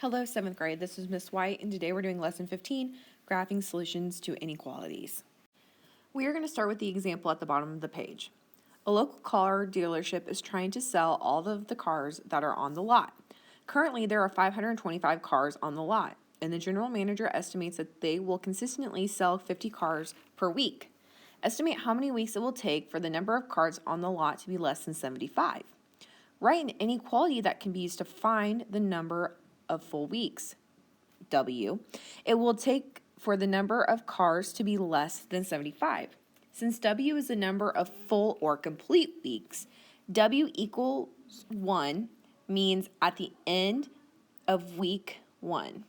Hello, 7th grade. This is Miss White, and today we're doing Lesson 15, Graphing Solutions to Inequalities. We are going to start with the example at the bottom of the page. A local car dealership is trying to sell all of the cars that are on the lot. Currently, there are 525 cars on the lot, and the general manager estimates that they will consistently sell 50 cars per week. Estimate how many weeks it will take for the number of cars on the lot to be less than 75. Write an inequality that can be used to find the number of full weeks, W, it will take for the number of cars to be less than 75. Since W is the number of full or complete weeks, W equals 1 means at the end of week 1.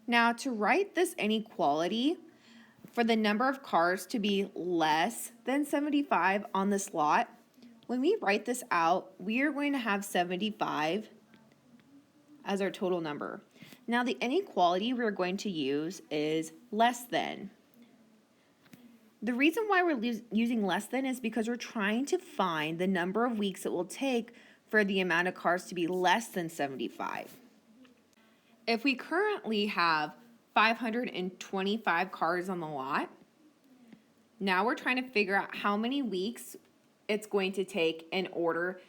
Now, to write this inequality, for the number of cars to be less than 75 on this lot, when we write this out, we are going to have 75 as our total number. Now the inequality we're going to use is less than. The reason why we're using less than is because we're trying to find the number of weeks it will take for the amount of cars to be less than 75. If we currently have 525 cars on the lot, now we're trying to figure out how many weeks it's going to take in order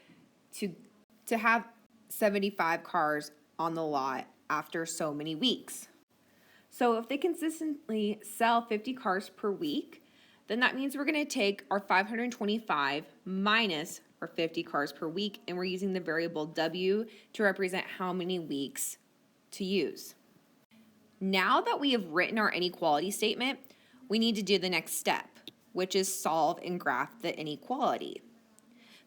to have 75 cars on the lot after so many weeks. So if they consistently sell 50 cars per week, then that means we're going to take our 525 minus our 50 cars per week, and we're using the variable W to represent how many weeks to use. Now that we have written our inequality statement, we need to do the next step, which is solve and graph the inequality.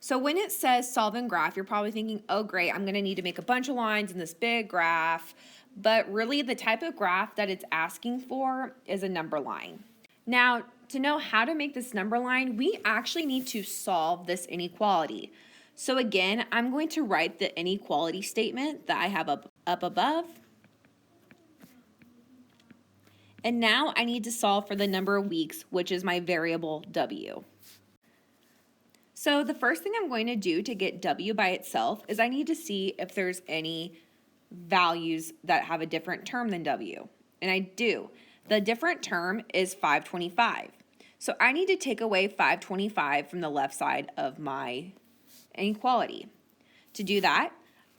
So when it says solve and graph, you're probably thinking, oh great, I'm going to need to make a bunch of lines in this big graph. But really the type of graph that it's asking for is a number line. Now, to know how to make this number line, we actually need to solve this inequality. So again, I'm going to write the inequality statement that I have up above. And now I need to solve for the number of weeks, which is my variable W. So the first thing I'm going to do to get W by itself is I need to see if there's any values that have a different term than W. And I do. The different term is 525. So I need to take away 525 from the left side of my inequality. To do that,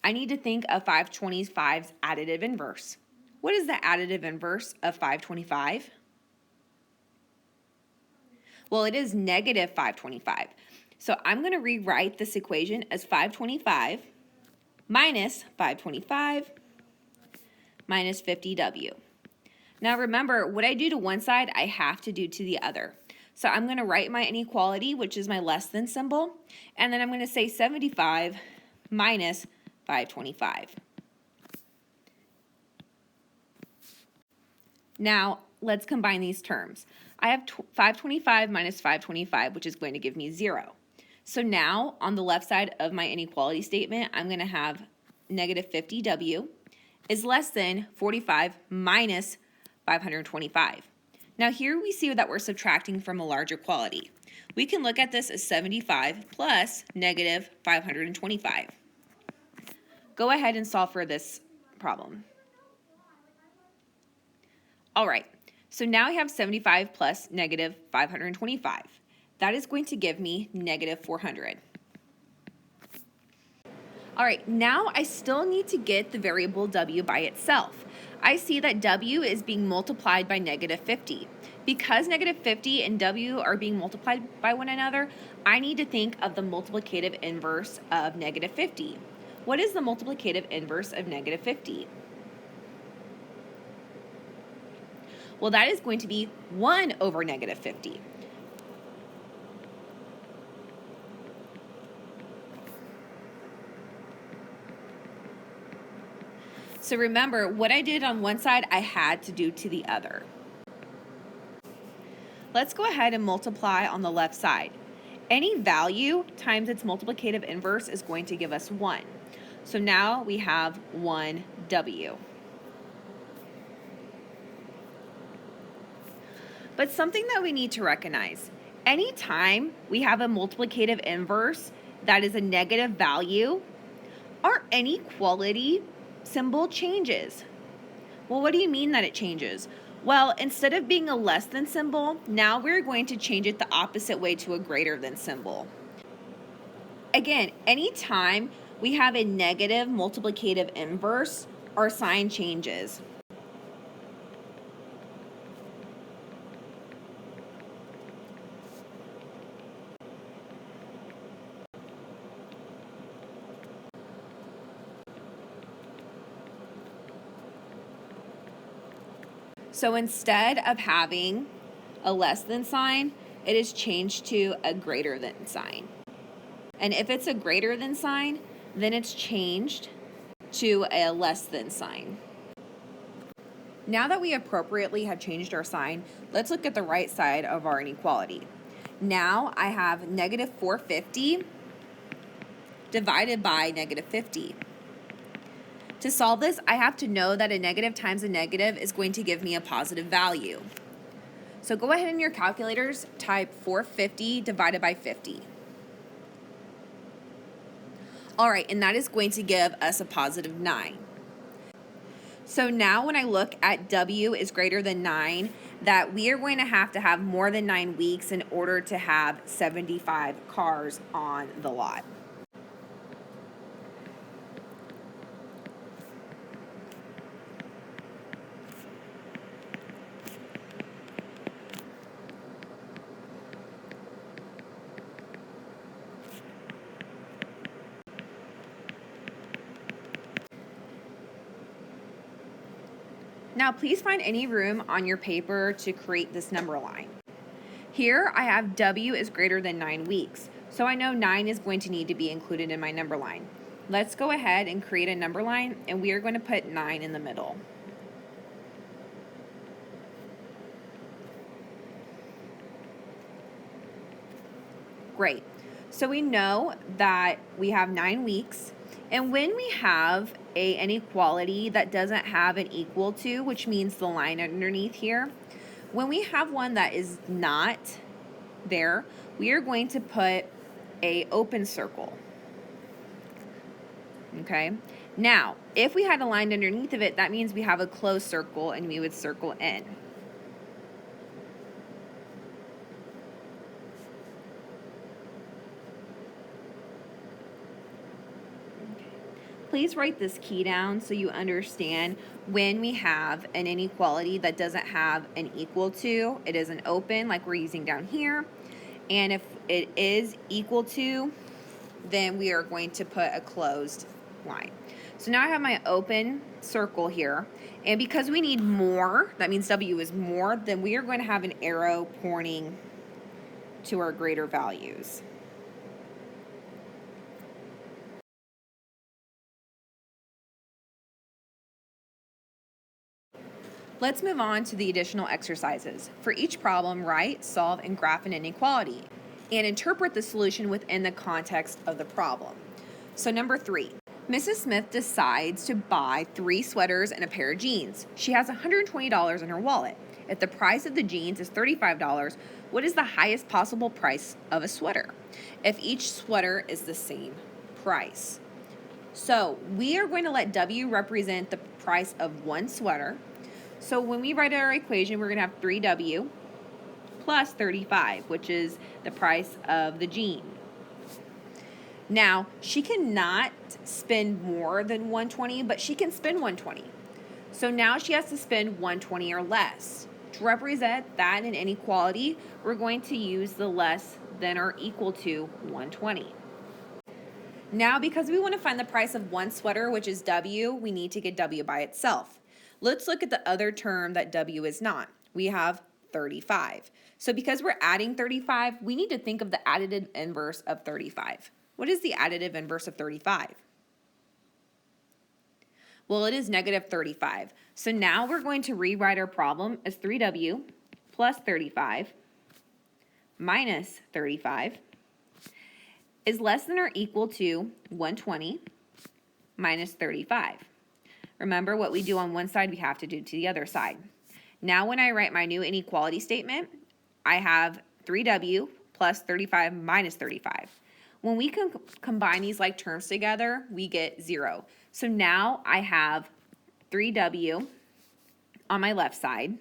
I need to think of 525's additive inverse. What is the additive inverse of 525? Well, it is negative 525. So I'm going to rewrite this equation as 525 minus 525 minus 50W. Now remember, what I do to one side, I have to do to the other. So I'm going to write my inequality, which is my less than symbol, and then I'm going to say 75 minus 525. Now, let's combine these terms. I have 525 minus 525, which is going to give me 0. So now, on the left side of my inequality statement, I'm going to have negative 50W is less than 45 minus 525. Now here we see that we're subtracting from a larger quantity. We can look at this as 75 plus negative 525. Go ahead and solve for this problem. All right, so now I have 75 plus negative 525. That is going to give me negative 400. All right, now I still need to get the variable W by itself. I see that W is being multiplied by negative 50. Because negative 50 and W are being multiplied by one another, I need to think of the multiplicative inverse of negative 50. What is the multiplicative inverse of negative 50? Well, that is going to be 1 over negative 50. So remember, what I did on one side, I had to do to the other. Let's go ahead and multiply on the left side. Any value times its multiplicative inverse is going to give us 1. So now we have 1W. But something that we need to recognize, anytime we have a multiplicative inverse that is a negative value, our inequality symbol changes. Well, what do you mean that it changes? Well, instead of being a less than symbol, now we're going to change it the opposite way to a greater than symbol. Again, anytime we have a negative multiplicative inverse, our sign changes. So instead of having a less than sign, it is changed to a greater than sign. And if it's a greater than sign, then it's changed to a less than sign. Now that we appropriately have changed our sign, let's look at the right side of our inequality. Now I have negative 450 divided by negative 50. To solve this, I have to know that a negative times a negative is going to give me a positive value. So go ahead in your calculators, type 450 divided by 50. All right, and that is going to give us a positive 9. So now when I look at W is greater than 9, that we are going to have more than 9 weeks in order to have 75 cars on the lot. Now please find any room on your paper to create this number line. Here I have W is greater than 9 weeks, so I know 9 is going to need to be included in my number line. Let's go ahead and create a number line, and we are going to put 9 in the middle. Great. So we know that we have 9 weeks, and when we have an inequality that doesn't have an equal to, which means the line underneath here, when we have one that is not there, we are going to put an open circle. Okay? Now, if we had a line underneath of it, that means we have a closed circle, and we would circle in. Please write this key down so you understand when we have an inequality that doesn't have an equal to, it is an open like we're using down here. And if it is equal to, then we are going to put a closed line. So now I have my open circle here. And because we need more, that means W is more, then we are going to have an arrow pointing to our greater values. Let's move on to the additional exercises. For each problem, write, solve, and graph an inequality, and interpret the solution within the context of the problem. So number 3, Mrs. Smith decides to buy 3 sweaters and a pair of jeans. She has $120 in her wallet. If the price of the jeans is $35, what is the highest possible price of a sweater? If each sweater is the same price. So we are going to let W represent the price of one sweater. So when we write our equation, we're going to have 3W plus 35, which is the price of the jean. Now, she cannot spend more than 120, but she can spend 120. So now she has to spend 120 or less. To represent that in inequality, we're going to use the less than or equal to 120. Now, because we want to find the price of one sweater, which is W, we need to get W by itself. Let's look at the other term that W is not. We have 35. So because we're adding 35, we need to think of the additive inverse of 35. What is the additive inverse of 35? Well, it is negative 35. So now we're going to rewrite our problem as 3W plus 35 minus 35 is less than or equal to 120 minus 35. Remember, what we do on one side, we have to do to the other side. Now when I write my new inequality statement, I have 3W plus 35 minus 35. When we can combine these like terms together, we get 0. So now I have 3W on my left side,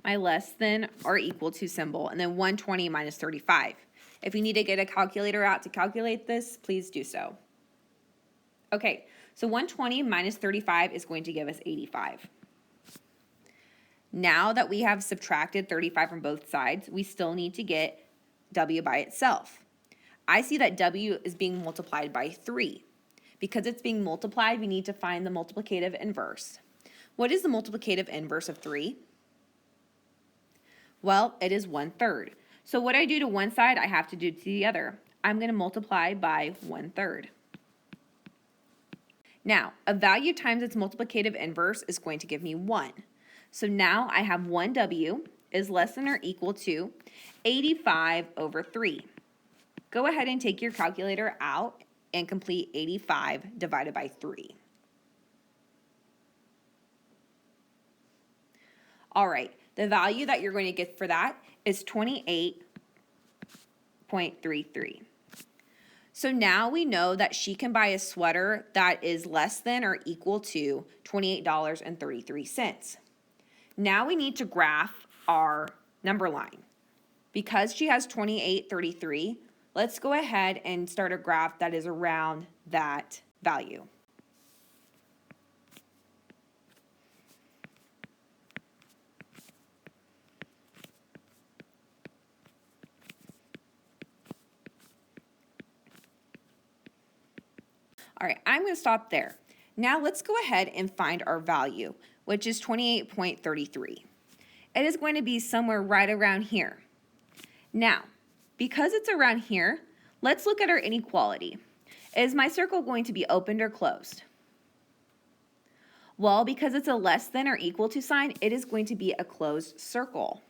my less than or equal to symbol, and then 120 minus 35. If you need to get a calculator out to calculate this, please do so. Okay, so 120 minus 35 is going to give us 85. Now that we have subtracted 35 from both sides, we still need to get W by itself. I see that W is being multiplied by 3. Because it's being multiplied, we need to find the multiplicative inverse. What is the multiplicative inverse of 3? Well, it is 1/3. So what I do to one side, I have to do to the other. I'm going to multiply by 1/3. Now, a value times its multiplicative inverse is going to give me 1. So now I have 1W is less than or equal to 85 over 3. Go ahead and take your calculator out and complete 85 divided by 3. All right, the value that you're going to get for that is 28.33. So now we know that she can buy a sweater that is less than or equal to $28.33. Now we need to graph our number line. Because she has 28.33, let's go ahead and start a graph that is around that value. All right, I'm going to stop there. Now let's go ahead and find our value, which is 28.33. It is going to be somewhere right around here. Now, because it's around here, let's look at our inequality. Is my circle going to be opened or closed? Well, because it's a less than or equal to sign, it is going to be a closed circle.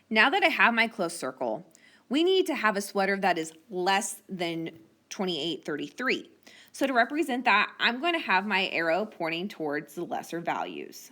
Now that I have my closed circle, we need to have a sweater that is less than 28.33. So to represent that, I'm going to have my arrow pointing towards the lesser values.